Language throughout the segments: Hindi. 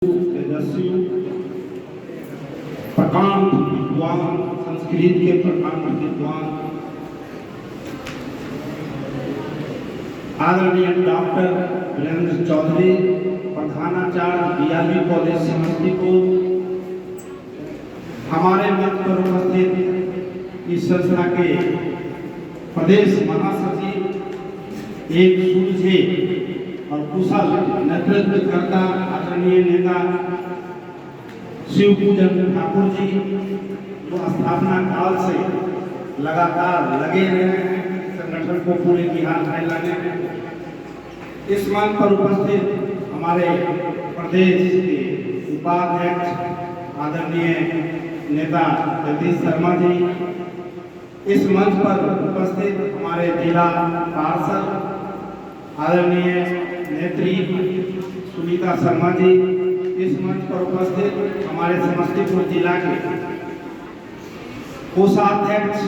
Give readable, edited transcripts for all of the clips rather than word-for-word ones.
तेजस्वी प्रकांड विद्वान, संस्कृत के प्रकांड विद्वान आदरणीय डॉक्टर वीरेंद्र चौधरी, प्रधानाचार्य बीआरबी कॉलेज समस्तीपुर, हमारे मंच पर उपस्थित इस संस्था के प्रदेश महासचिव, एक सुलझे और कुशल नेतृत्वकर्ता आदरणीय नेता शिव पूजन ठाकुर जी, जो स्थापना काल से लगातार लगे रहे हैं संगठन को पूरे बिहार फैलाने में। इस मंच पर उपस्थित हमारे प्रदेश के उपाध्यक्ष आदरणीय नेता जगदीश शर्मा जी, इस मंच पर उपस्थित हमारे जिला पार्षद आदरणीय नेत्री सुनीता शर्मा जी, इस मंच पर उपस्थित हमारे समस्तीपुर जिला के कोषाध्यक्ष,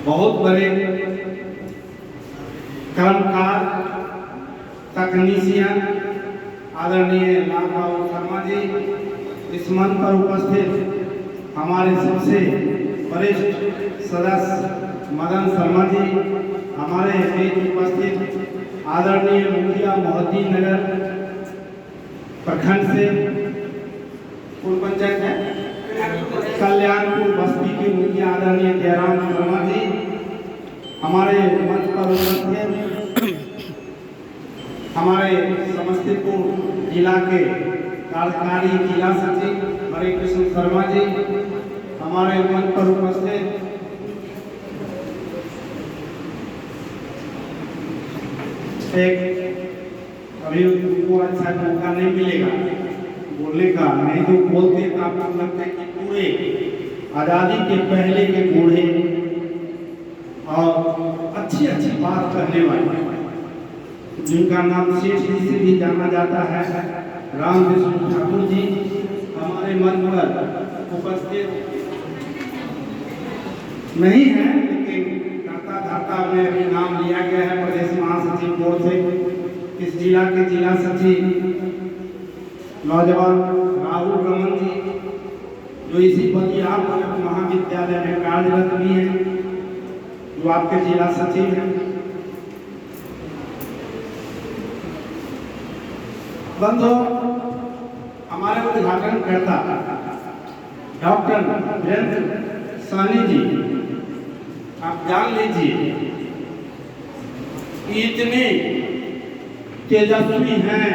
बहुत बड़े कर्मकार, तकनीशियन आदरणीय लालबाबू शर्मा जी, इस मंच पर उपस्थित हमारे सबसे वरिष्ठ सदस्य मदन शर्मा जी, हमारे बीच उपस्थित आदरणीय मुखिया मोहद्दी नगर प्रखंड से पूर्व पंचायत है कल्याणपुर बस्ती के मुखिया आदरणीय जयराम शर्मा जी, हमारे मंच पर उपस्थित हमारे समस्तीपुर जिला के कार्यकारी जिला सचिव हरे कृष्ण शर्मा जी, हमारे मंच पर उपस्थित अभी उनको अच्छा मौका नहीं मिलेगा बोलने का, नहीं तो बोलते तो आपको लगता है कि पूरे आज़ादी के पहले के बूढ़े और अच्छी अच्छी बात करने वाले, जिनका नाम सेठ जी से भी जाना जाता है, राम विष्णु ठाकुर जी, हमारे मंच पर उपस्थित नहीं है, लेकिन धरता में भी नाम लिया गया है प्रदेश महासचिव बोर्ड से। इस जिला के जिला सचिव नौजवान राहुल रमन जी, जो इसी बलिया महाविद्यालय में कार्यरत भी हैं, जो आपके जिला सचिव हैं। बंधु, हमारे उद्घाटन करता डॉक्टर वीरेंद्र सानी जी, आप जान लीजिए इतने तेजस्वी हैं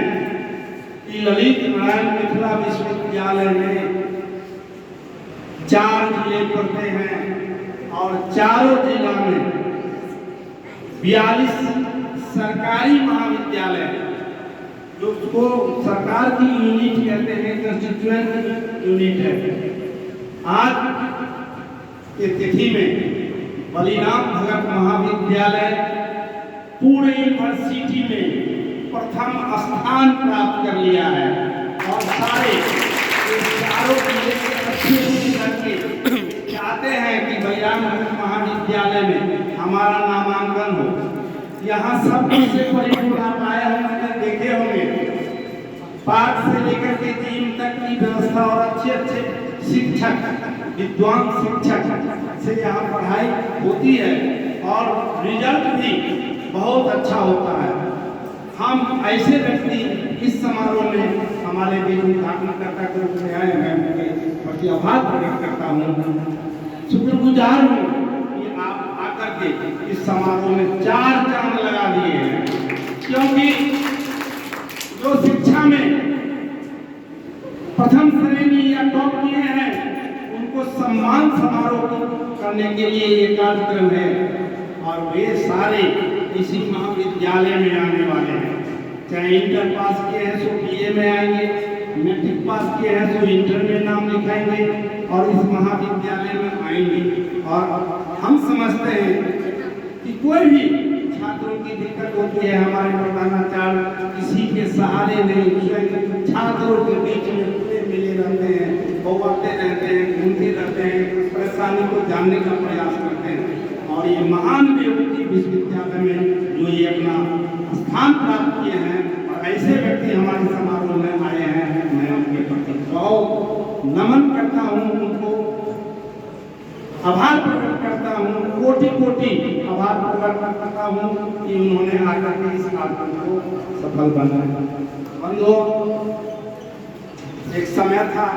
कि ललित नारायण मिथिला विश्वविद्यालय में 4 जिले पढ़ते हैं और चारों जिला में 42 सरकारी महाविद्यालय, जो उसको सरकार की यूनिट कहते हैं, कंस्टिट्यूएंट यूनिट है। आज के तिथि में बलिराम भगत महाविद्यालय पूरे यूनिवर्सिटी में प्रथम स्थान प्राप्त कर लिया है और सारे चारों जिले के अच्छे करके चाहते हैं कि बलिराम भगत महाविद्यालय में हमारा नामांकन हो। यहाँ सब से परिपूर्ण आप आए होंगे, देखे होंगे, पाठ से लेकर के जीम तक की व्यवस्था और अच्छे शिक्षक, विद्वान शिक्षक से यहाँ पढ़ाई होती है और रिजल्ट भी बहुत अच्छा होता है। हम ऐसे व्यक्ति इस समारोह में हमारे बीच उद्घाटनकर्ता के रूप में आए हैं, उनके प्रति आभार प्रकट करता हूँ, शुक्रगुजार हूँ कि आप आकर के इस समारोह में 4 चांद लगा दिए हैं, क्योंकि जो शिक्षा में प्रथम श्रेणी या टॉप किए हैं उनको सम्मान समारोह करने के लिए ये कार्यक्रम है और वे सारे इसी महाविद्यालय में आने वाले हैं। चाहे इंटर पास किए हैं सो बीए में आएंगे, मैट्रिक पास किए हैं सो इंटर में नाम लिखाएंगे और इस महाविद्यालय में आएंगे। और हम समझते हैं कि कोई भी छात्रों की दिक्कत होती है, हमारे प्रधानाचार्य किसी के सहारे नहीं, छात्रों के बीच में मिले रहते हैं, बौआते रहते हैं, घूमते रहते हैं, परेशानी को जानने का प्रयास करते हैं। और ये महान व्यक्ति विश्वविद्यालय में जो ये अपना स्थान प्राप्त किए हैं, ऐसे व्यक्ति हमारे समारोह में आए हैं, मैं उनके प्रति बहुत नमन करता हूँ, उनको आभार प्रकट करता हूँ, कोटि कोटि आभार प्रकट करता हूँ कि उन्होंने आकर के इस कार्यक्रम को सफल बनाया। बंधुओं, एक समय था,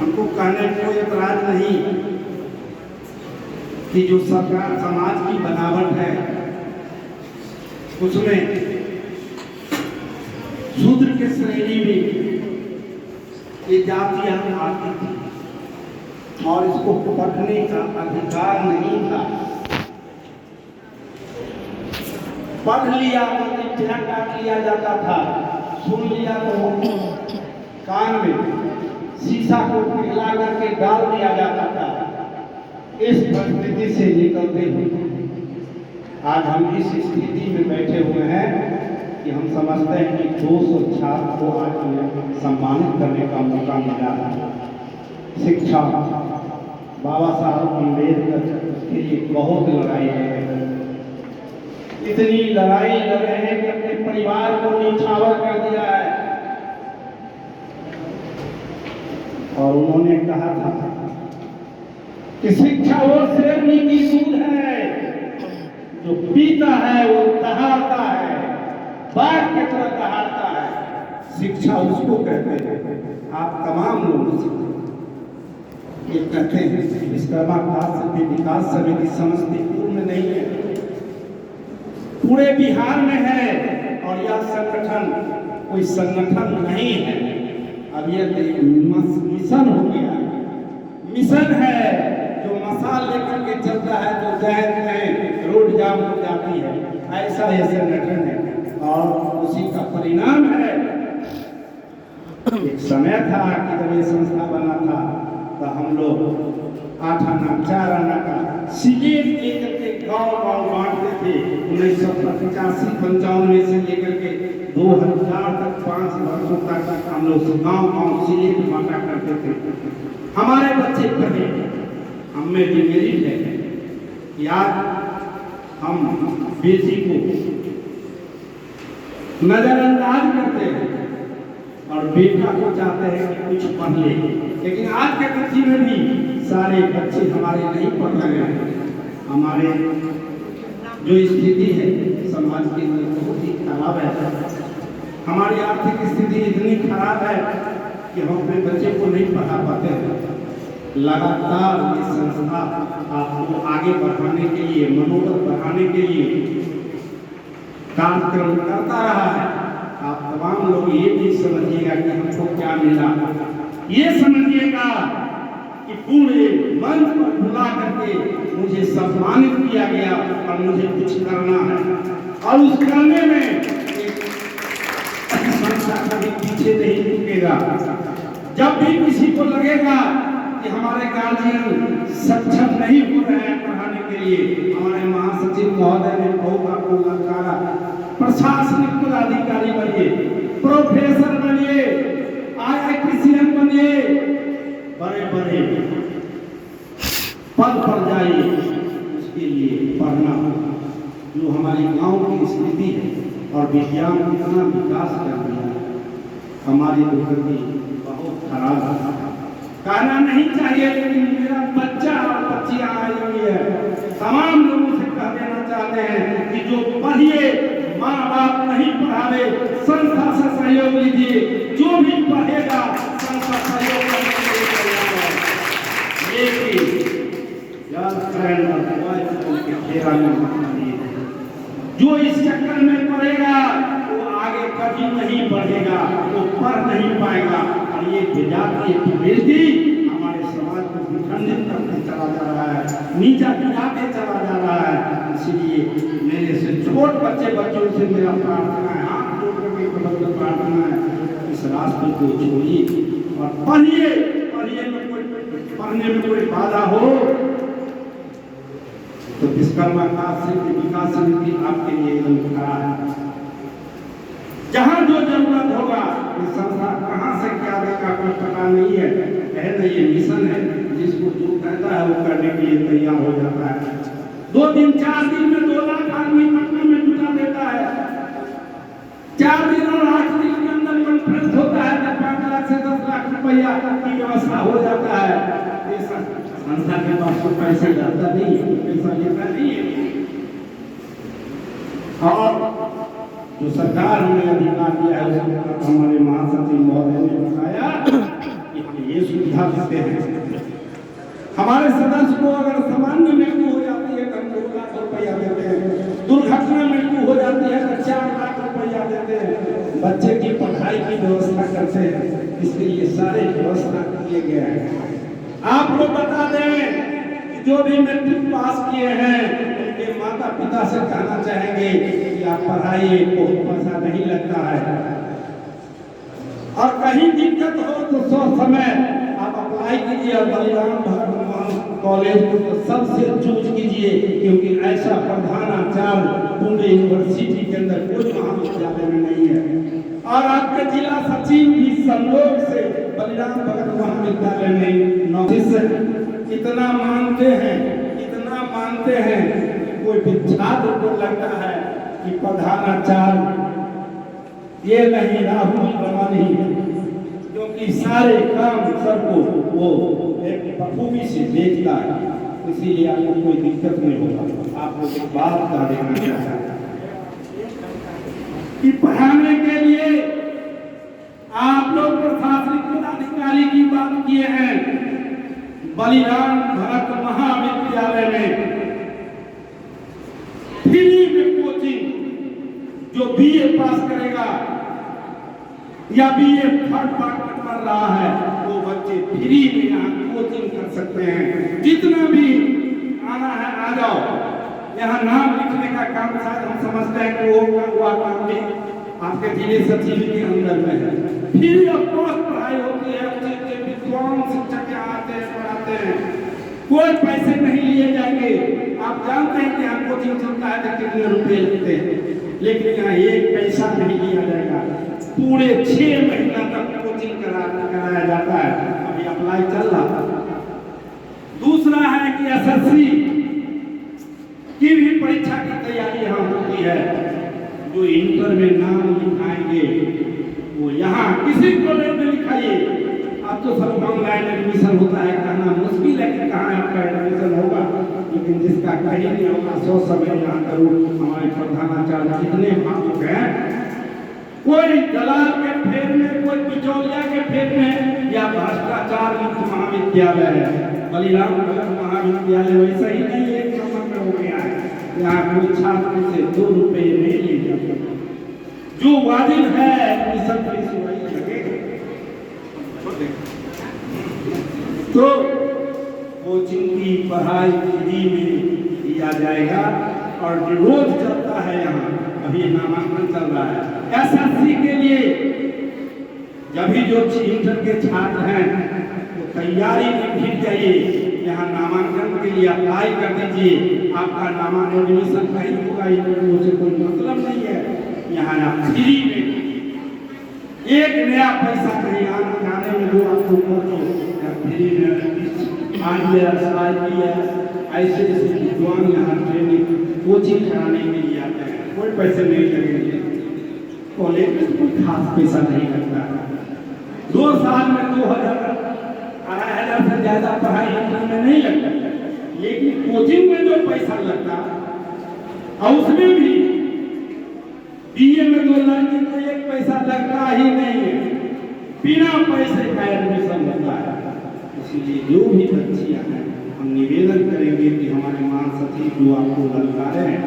हमको कहने को एतराज नहीं कि जो सरकार समाज की बनावट है उसमें शूद्र के श्रेणी में ये जातियां आती थी और इसको पढ़ने का अधिकार नहीं था। पढ़ लिया तो चिट्ठियां काट लिया जाता था, सुन लिया तो कान में शीशा को पिघला करके डाल दिया जाता था। इस परिस्थिति से निकलते हुए आज हम इस स्थिति में बैठे हुए हैं कि हम समझते हैं कि 200 छात्र को आज हमें सम्मानित करने का मौका मिला है। शिक्षा बाबा साहब अम्बेडकर के लिए बहुत लड़ाई है, इतनी लड़ाई लड़ रहे हैं कि अपने परिवार को निछावर कर दिया है। और उन्होंने कहा था कि शिक्षा वो शेरनी की सूद है, जो पीता है वो दहाड़ता है, बाघ की तरह दहाड़ता है। शिक्षा उसको कहते हैं। आप तमाम लोगों से ये कहते हैं, विश्वकर्मा विकास समिति समस्तीपुर में नहीं है, पूरे बिहार में है। और यह संगठन कोई संगठन नहीं है, अब यह मिशन हो गया, मिशन है जो मसाल लेकर के चलता है, जो जहर में रोड जाम हो जाती है, ऐसा यह संगठन है। और उसी का परिणाम है। एक समय था कि जब ये संस्था बना था तो हम लोग 8 आना 4 आना का सिगरेट लेकर के गाँव बांटते थे। 1985-95 से लेकर के 2000 तक 5 वर्षों तक हम लोग गाँव सिगरेट बांटा करते थे। हमारे बच्चे पढ़े, हमें भी मेरिट है कि आज हम बेटी को नजरअंदाज करते हैं और बेटा को चाहते हैं कि कुछ पढ़ ले। लेकिन आज के तिथि में भी सारे बच्चे हमारे नहीं पढ़ रहे हैं। हमारे जो स्थिति है समाज की बहुत ही खराब है। हमारी आर्थिक स्थिति इतनी खराब है कि हम अपने बच्चे को नहीं पढ़ा पाते हैं। लगातार ये संस्था आपको आगे बढ़ाने के लिए, मनोबल बढ़ाने के लिए कार्यक्रम करता रहा है। आप तमाम लोग ये भी समझिएगा कि हमको क्या मिला, ये समझिएगा कि पूरे मंच पर बुला करके मुझे सम्मानित किया गया और मुझे कुछ करना है। और उस करने में संस्था कभी पीछे नहीं रुकेगा। जब भी किसी को लगेगा कि हमारे गार्जियन सक्षम नहीं हो रहे हैं पढ़ाने के लिए, हमारे महासचिव महोदय ने बहुत आपको ललकारा, प्रशासनिक पदाधिकारी बनिए, प्रोफेसर बनिए, IITCM बनिए, बड़े बड़े पद पर जाइए। उसके लिए पढ़ना, जो हमारे गांव की स्थिति है और विज्ञान कितना विकास कर दिया है, हमारी दुर्गति बहुत खराब है। कहना नहीं चाहिए, लेकिन मेरा बच्चा और बच्चियां आई हुई है, तमाम लोगों से कह देना चाहते हैं कि जो पढ़िए, माँ बाप नहीं पढ़ावे, संस्था से सहयोग लीजिए। जो भी पढ़ेगा संस्था सहयोग करने के लिए तैयार है। जो इस चक्कर में पढ़ेगा वो आगे कभी नहीं बढ़ेगा, वो पढ़ नहीं पाएगा। और ये विजातीय प्रवृत्ति हमारे समाज को विखंडित करके चला जा रहा है, नीचा गिराते चला जा रहा है। इसलिए मेरे से छोट बच्चों से मेरा प्रार्थना है, हाथ जोड़ करके प्रार्थना है, इस रास्ते को छोड़िए और पढ़िए। पढ़ने में कोई बाधा हो तो विश्वकर्मा विकास समिति आपके लिए एकदम खड़ा है। जहाँ जो जरूरत होगा, इस संस्था कहाँ से क्या देगा कोई पता नहीं है। कहते ये मिशन है, जिसको जो कहता है वो करने के लिए तैयार हो जाता है। 2 दिन 4 दिन में 2 लाख आदमी पटना में जुटा देता है। 4 दिन और 8 दिन के अंदर कॉन्फ्रेंस होता है, 5 लाख से 10 लाख रुपया की व्यवस्था हो जाता है। संस्था के पास तो पैसे जाता नहीं, पैसा लेता नहीं है। और जो सरकार हमें अधिकार दिया है, हमारे महासचिव महोदय ने बताया कि हम ये सुविधा देते हैं हमारे सदस्य को। अगर सामान्य मृत्यु हो जाती है तो हम 2 लाख रुपया देते हैं, दुर्घटना मृत्यु हो जाती है तो 4 लाख रुपया देते हैं, बच्चे की पढ़ाई की व्यवस्था करते हैं। इसके लिए सारे व्यवस्था किए गए हैं। आप लोग बता दें कि जो भी मैट्रिक पास किए हैं उनके माता पिता से कहना चाहेंगे कि आप पढ़ाइए, कोई पैसा नहीं लगता है, और कहीं दिक्कत हो तो 100 समय आप अप्लाई कीजिए और बलिराम भगत कॉलेज को तो सबसे चूज कीजिए, क्योंकि ऐसा प्रधानाचार्य पूरे यूनिवर्सिटी के अंदर कोई महाविद्यालय में नहीं है। और आपके जिला सचिव भी संयोग से बलिराम भगत महाविद्यालय में नौकरी इतना मानते हैं, कोई भी छात्र को लगता है कि प्रधानाचार्य ये नहीं, राहुल रमन ही, क्योंकि सारे काम सबको वो एक बखूबी से देखता है, इसीलिए आपको कोई दिक्कत नहीं होगा। आपको एक बात कह देना चाहता है कि पढ़ाने के लिए आप लोग प्रशासनिक पदाधिकारी की बात किए हैं। बलिराम भगत महाविद्यालय में फ्री में कोचिंग, जो बीए पास करेगा या बीए थर्ड पार्ट में पढ़ रहा है वो बच्चे फ्री में यहाँ कोचिंग कर सकते हैं। जितना भी आना है आ जाओ। यहाँ नाम लिखने का काम शायद हम समझते हैं कि वो काम भी आपके जिले सचिव के अंदर में है। फ्री ऑफ कॉस्ट पढ़ाई होती है, अच्छे विद्वान शिक्षक यहाँ आते हैं, पढ़ाते हैं, कोई पैसे नहीं लिए जाएंगे। आप जानते हैं कि यहाँ कोचिंग चलता है तो कितने रुपए लगते हैं, लेकिन यहाँ 1 पैसा नहीं लिया जाएगा। पूरे 6 महीना तक कोचिंग कराया जाता है। अभी अप्लाई चल रहा है। दूसरा है कि एसएससी की भी परीक्षा की तैयारी यहाँ होती है। जो इंटर में नाम लिखाएंगे वो यहाँ किसी कॉलेज में लिखाइए। अब तो सब ऑनलाइन एडमिशन होता है, कहना मुश्किल है कि कहाँ आपका एडमिशन होगा, लेकिन जिसका कहीं नहीं होगा 100 समय यहाँ करो। हमारे प्रधानाचार्य कितने भावुक हैं, कोई दलाल के फेर में, कोई बिचौलिया के फेर में या भ्रष्टाचार मुक्त महाविद्यालय है। बलिराम भगत महाविद्यालय वैसा ही नहीं, एक नंबर में हो गया है। यहाँ कोई छात्र से 2 रुपये नहीं ले जाते, जो वाजिब है एडमिशन फीस वही लगेगा। तो कोचिंग की पढ़ाई फ्री में दिया जाएगा। और जो रोज चलता है यहाँ, अभी नामांकन चल रहा है एसएससी के लिए। जब भी जो इंटर के छात्र हैं वो तैयारी में फिर जाइए, यहाँ नामांकन के लिए अप्लाई कर दीजिए। आपका नामांकन एडमिशन कहीं होगा, इंटरव्यू से कोई मतलब नहीं है। यहाँ आप फ्री में, एक नया पैसा नहीं आने में, जो आपको फ्री में IAS, IPS ऐसे विद्वान यहाँ ट्रेनिंग कोचिंग कराने के लिए आते हैं, कोई पैसे नहीं लगेंगे। कॉलेज में कोई खास पैसा नहीं लगता है। 2 साल में 2000 2,500 से ज्यादा पढ़ाई में नहीं लगता, लेकिन कोचिंग में जो पैसा लगता और उसमें भी बीए में तो लड़की को 1 पैसा लगता ही नहीं है, बिना पैसे का एडमिशन होता है। इसीलिए जो भी बच्चियां हैं, हम निवेदन करेंगे कि हमारे महासचिव जो आपको ललकारे हैं,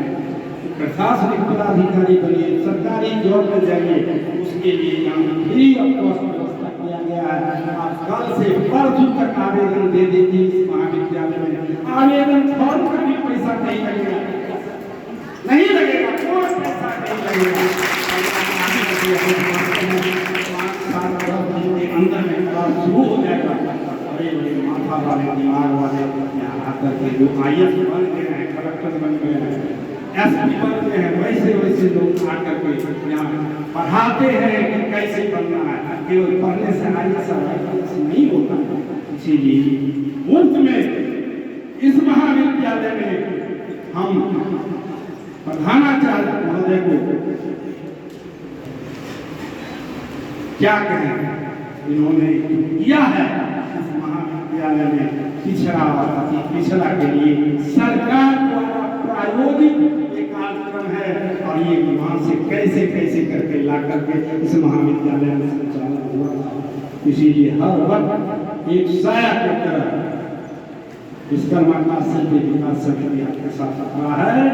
प्रशासनिक पदाधिकारी बनिए, सरकारी जॉब में जाइए, उसके लिए यहाँ फ्री ऑफ कॉस्ट व्यवस्था किया गया है। आप कल से परसों तक आवेदन दे दीजिए इस महाविद्यालय में। आवेदन फॉर्म का भी पैसा नहीं लगेगा, नहीं लगेगा, कोई पैसा नहीं लगेगा। अंदर में शुरू हो जाएगा। बड़े बड़े माथा वाले, दिमाग वाले यहाँ आकर के जो IAS बन गए हैं, कलेक्टर बन गए हैं, SP बन गए हैं, वैसे वैसे लोग आकर के यहाँ पढ़ाते हैं कि कैसे बनना है। केवल पढ़ने से IAS नहीं होता। इसीलिए मुफ्त में इस महाविद्यालय में हम प्रधानाचार्य महोदय को क्या कहें इन्होंने किया है इस महाविद्यालय में पिछड़ा के लिए सरकार द्वारा प्रायोजित एक कार्यक्रम है और ये वहां से कैसे कैसे करके ला करके इस महाविद्यालय में संचालन हुआ। इसीलिए हर वक्त एक साया की तरह विश्वकर्मा काशी विकास समिति आपके साथ खड़ा है।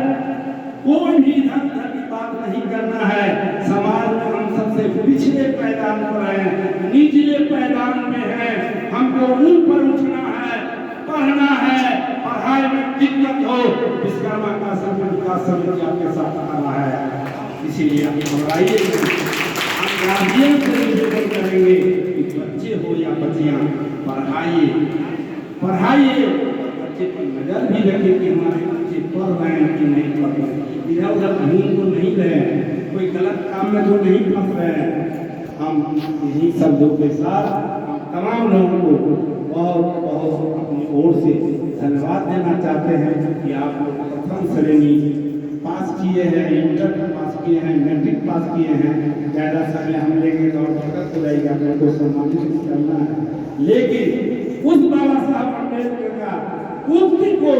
कोई भी धर्म की बात नहीं करना है। समाज में हम सबसे पिछले पैदान पर हैं, निचले पैदान में हैं। हमको ऊपर उठना है, पढ़ना है। पढ़ाई में दिक्कत हो विश्वकर्मा काशी विकास समिति आपके साथ खड़ा है। इसीलिए हम घबराइए, हम गार्जियन से निवेदन करेंगे कि बच्चे हो या बच्चियां पढ़ाइए, बच्चे पर नजर भी रखें कि हमारे बच्चे पढ़ रहे हैं कि नहीं पढ़ रहे हैं, इधर उधर घूम तो नहीं रहे हैं, कोई गलत काम में तो नहीं फंस रहे हैं। हम इन्हीं शब्दों के साथ तमाम लोगों को बहुत बहुत अपनी ओर से धन्यवाद देना चाहते हैं कि आप लोग प्रथम श्रेणी पास किए हैं, इंटर पास किए हैं, मैट्रिक पास किए हैं। ज़्यादा समय हम लेंगे तो दिक्कत हो जाएगी, आप लोगों को सम्मानित करना है। लेकिन उस बाबा साहब अम्बेडकर का उक्ति को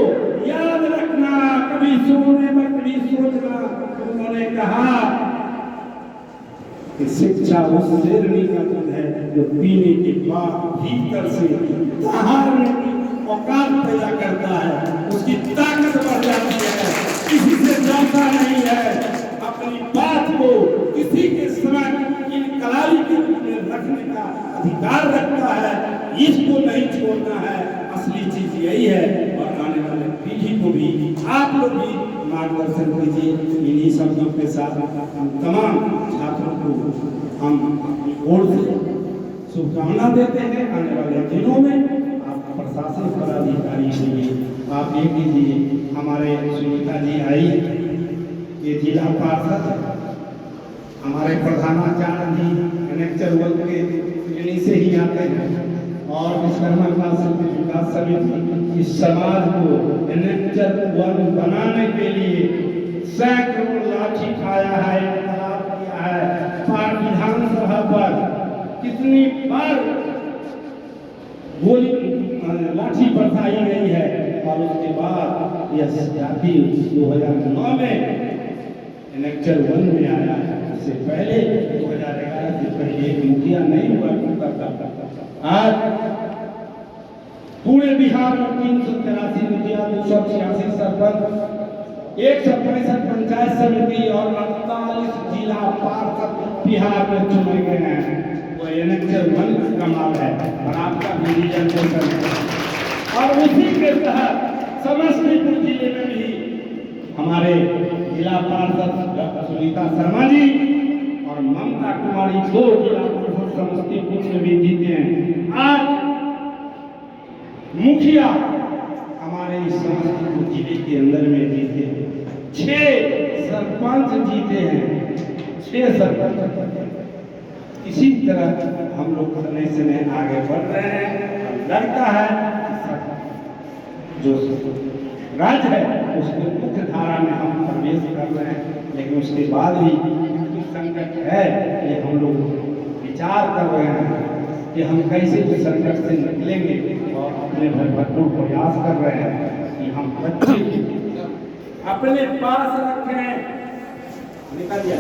याद रखना, कभी सोने में कभी सोचना। उन्होंने कहा कि शिक्षा उस शेरनी का दूध है जो पीने के बाद भीतर से दहाड़ने की औकात पैदा करता है, उसकी ताकत बढ़ जाती है, किसी से डरता नहीं है, अपनी बात को किसी के समय इन कलाई के रूप में रखने का अधिकार रखता है। इसको नहीं छोड़ना है, असली चीज यही है। और आने वाले पीढ़ी को भी आप लोग भी मार्गदर्शन कीजिए। इन्हीं शब्दों के साथ हम तमाम छात्रों को हम अपनी ओर से शुभकामना देते हैं। आने वाले दिनों में आप प्रशासन पदाधिकारी होंगे, आप ये कीजिए, हमारे सुनीता जी आई, ये जिला पार्षद, हमारे प्रधानाचार्य जी कनेक्टर वर्ग के इन्हीं से ही आते हैं। और विश्वकर्मा काशी विकास समिति इस समाज को एनेक्चर वर्ग बनाने के लिए सैकड़ों लाठी खाया है, इंकलाब किया है। पार विधानसभा पर कितनी बार गोली लाठी बरसाई गई है। और उसके बाद यह जाति 2009 में एनेक्चर 1 में आया है। इससे पहले 2011 से पहले एक मुखिया नहीं हुआ करता। आज पूरे बिहार में 383 मुखिया, 286 सरपंच, 165 पंचायत समिति और 48 जिला पार्षद बिहार में चुने गए हैं। वो एनेक्चर 1 का कमाल है और आपका भी रिजर्वेशन है। और उसी के तहत समस्तीपुर जिले में भी हमारे जिला पार्षद सुनीता शर्मा जी और ममता कुमारी 2 जिला पार्षद समस्तीपुर में भी जीते हैं। आज मुखिया हमारे इस समस्तीपुर जिले के अंदर में जीते हैं, 6 सरपंच जीते हैं, 6 सरपंच। इसी तरह हम लोग समय समय आगे बढ़ रहे हैं। लगता है जो राज्य है उसके मुख्य धारा में हम प्रवेश कर रहे हैं, लेकिन उसके बाद भी संकट है। ये हम लोग विचार कर रहे हैं कि हम कैसे उस संकट से निकलेंगे और अपने भरपूर प्रयास कर रहे हैं कि हम बच्चे अपने पास रखें। निकाल दिया